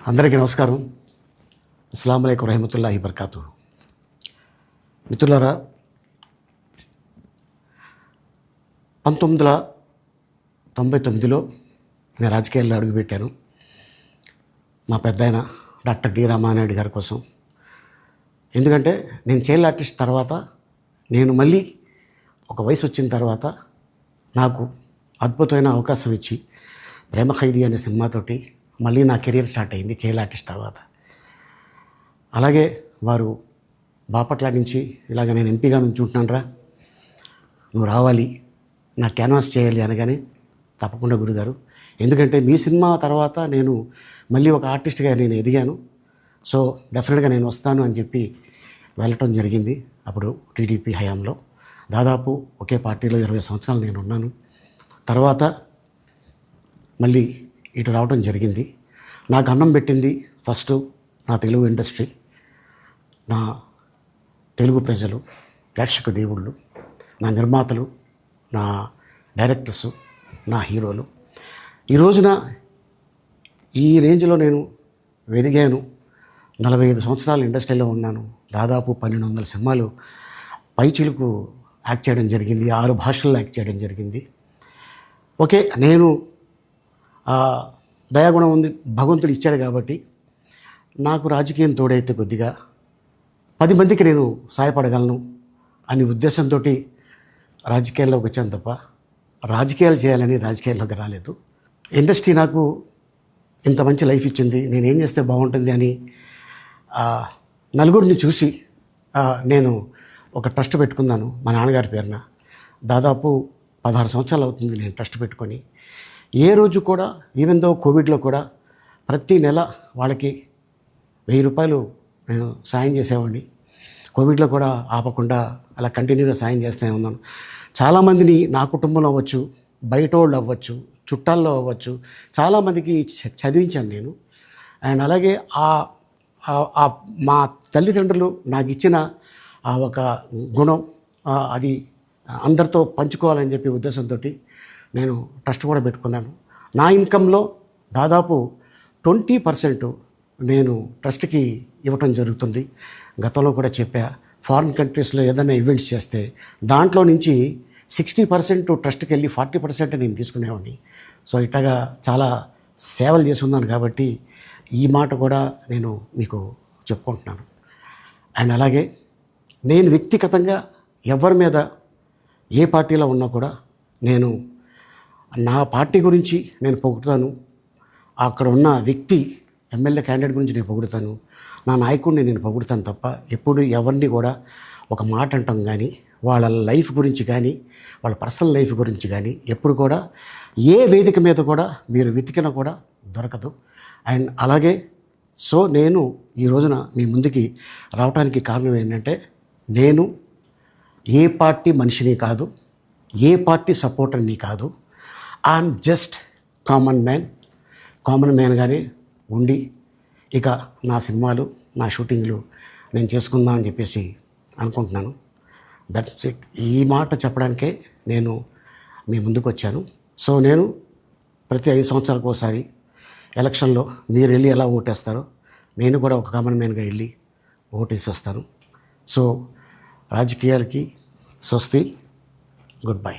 అందరికీ నమస్కారం. అస్సలాము అలైకుం రహమతుల్లాహి బర్కాతు. మిత్రులారా, 1999లో నేను రాజకీయాల్లో అడుగుపెట్టాను. మా పెద్దాయన డాక్టర్ డి రామానాయుడు గారి కోసం. ఎందుకంటే నేను చైల్డ్ ఆర్టిస్ట్ తర్వాత నేను మళ్ళీ ఒక వయసు వచ్చిన తర్వాత నాకు అద్భుతమైన అవకాశం ఇచ్చి ప్రేమ ఖైదీ అనే సినిమాతోటి మళ్ళీ నా కెరీర్ స్టార్ట్ అయింది చైల్డ్ ఆర్టిస్ట్ తర్వాత. అలాగే వారు బాపట్ల నుంచి ఇలాగ నేను ఎంపీగా నుంచుంటున్నాను, నువ్వు రావాలి, నా క్యాన్వాస్ చేయాలి అనగానే తప్పకుండా గురుగారు, ఎందుకంటే మీ సినిమా తర్వాత నేను మళ్ళీ ఒక ఆర్టిస్ట్గా నేను ఎదిగాను, సో డెఫినెట్గా నేను వస్తాను అని చెప్పి వెళ్ళటం జరిగింది. అప్పుడు టీడీపీ హయాంలో దాదాపు ఒకే పార్టీలో 20 సంవత్సరాలు నేను ఉన్నాను. తర్వాత మళ్ళీ ఇటు రావడం జరిగింది. నాకు అన్నం పెట్టింది ఫస్ట్ నా తెలుగు ఇండస్ట్రీ, నా తెలుగు ప్రజలు, ప్రేక్షక దేవుళ్ళు, నా నిర్మాతలు, నా డైరెక్టర్సు, నా హీరోలు. ఈ రోజున ఈ రేంజ్లో నేను ఎదిగాను. 45 సంవత్సరాలు ఇండస్ట్రీలో ఉన్నాను. దాదాపు 1200 సినిమాలు పైచిలుకు యాక్ట్ చేయడం జరిగింది. 6 భాషల్లో యాక్ట్ చేయడం జరిగింది. ఓకే, నేను దయాగుణం ఉంది, భగవంతుడు ఇచ్చాడు కాబట్టి నాకు రాజకీయం తోడైతే కొద్దిగా 10 మందికి నేను సహాయపడగలను అనే ఉద్దేశంతో రాజకీయాల్లోకి వచ్చాను తప్ప రాజకీయాలు చేయాలని రాజకీయాల్లోకి రాలేదు. ఇండస్ట్రీ నాకు ఇంత మంచి లైఫ్ ఇచ్చింది, నేనేం చేస్తే బాగుంటుంది అని నలుగురిని చూసి నేను ఒక ట్రస్ట్ పెట్టుకున్నాను మా నాన్నగారి పేరున. దాదాపు 16 సంవత్సరాలు అవుతుంది నేను ట్రస్ట్ పెట్టుకొని. ఏ రోజు కూడా, ఈవెన్ దో కోవిడ్లో కూడా ప్రతి నెల వాళ్ళకి 1000 రూపాయలు నేను సాయం చేసేవాడిని. కోవిడ్లో కూడా ఆపకుండా అలా కంటిన్యూగా సాయం చేస్తూనే ఉన్నాను. చాలామందిని నా కుటుంబంలో అవ్వచ్చు, బయట వాళ్ళు అవ్వచ్చు, చుట్టాల్లో అవ్వచ్చు, చాలామందికి చదివించాను నేను. అండ్ అలాగే మా తల్లిదండ్రులు నాకు ఇచ్చిన ఒక గుణం అది అందరితో పంచుకోవాలని చెప్పి ఉద్దేశంతో నేను ట్రస్ట్ కూడా పెట్టుకున్నాను. నా ఇన్కంలో దాదాపు 20% నేను ట్రస్ట్కి ఇవ్వటం జరుగుతుంది. గతంలో కూడా చెప్పా, ఫారిన్ కంట్రీస్లో ఏదైనా ఈవెంట్స్ చేస్తే దాంట్లో నుంచి 60% ట్రస్ట్కి వెళ్ళి 40% నేను తీసుకునేవాడిని. సో ఇట్లాగా చాలా సేవలు చేసి ఉన్నాను కాబట్టి ఈ మాట కూడా నేను మీకు చెప్పుకుంటున్నాను. అండ్ అలాగే నేను వ్యక్తిగతంగా ఎవరి మీద ఏ పార్టీలో ఉన్నా కూడా నేను నా పార్టీ గురించి నేను పొగుడుతాను, అక్కడ ఉన్న వ్యక్తి ఎమ్మెల్యే క్యాండిడేట్ గురించి నేను పొగుడుతాను, నా నాయకుడిని నేను పొగుడుతాను తప్ప ఎప్పుడు ఎవరిని కూడా ఒక మాట అంటాం కానీ వాళ్ళ లైఫ్ గురించి కానీ వాళ్ళ పర్సనల్ లైఫ్ గురించి కానీ ఎప్పుడు కూడా ఏ వేదిక మీద కూడా మీరు వెతికినా కూడా దొరకదు. అండ్ అలాగే సో నేను ఈ రోజున మీ ముందుకి రావడానికి కారణం ఏంటంటే, నేను ఏ పార్టీ మనిషిని కాదు, ఏ పార్టీ సపోర్టర్ని కాదు, ఐఎమ్ జస్ట్ కామన్ మ్యాన్గానే ఉండి ఇక నా సినిమాలు, నా షూటింగ్లు నేను చేసుకుందామని చెప్పేసి అనుకుంటున్నాను. That's it. ఈ మాట చెప్పడానికే నేను మీ ముందుకు వచ్చాను. సో నేను ప్రతి 5 సంవత్సరాలకు ఒకసారి ఎలక్షన్లో మీరు వెళ్ళి ఎలా ఓటేస్తారో నేను కూడా ఒక కామన్ మ్యాన్గా వెళ్ళి ఓటేసి వస్తాను. సో రాజకీయాలకి స్వస్తి, గుడ్ బై.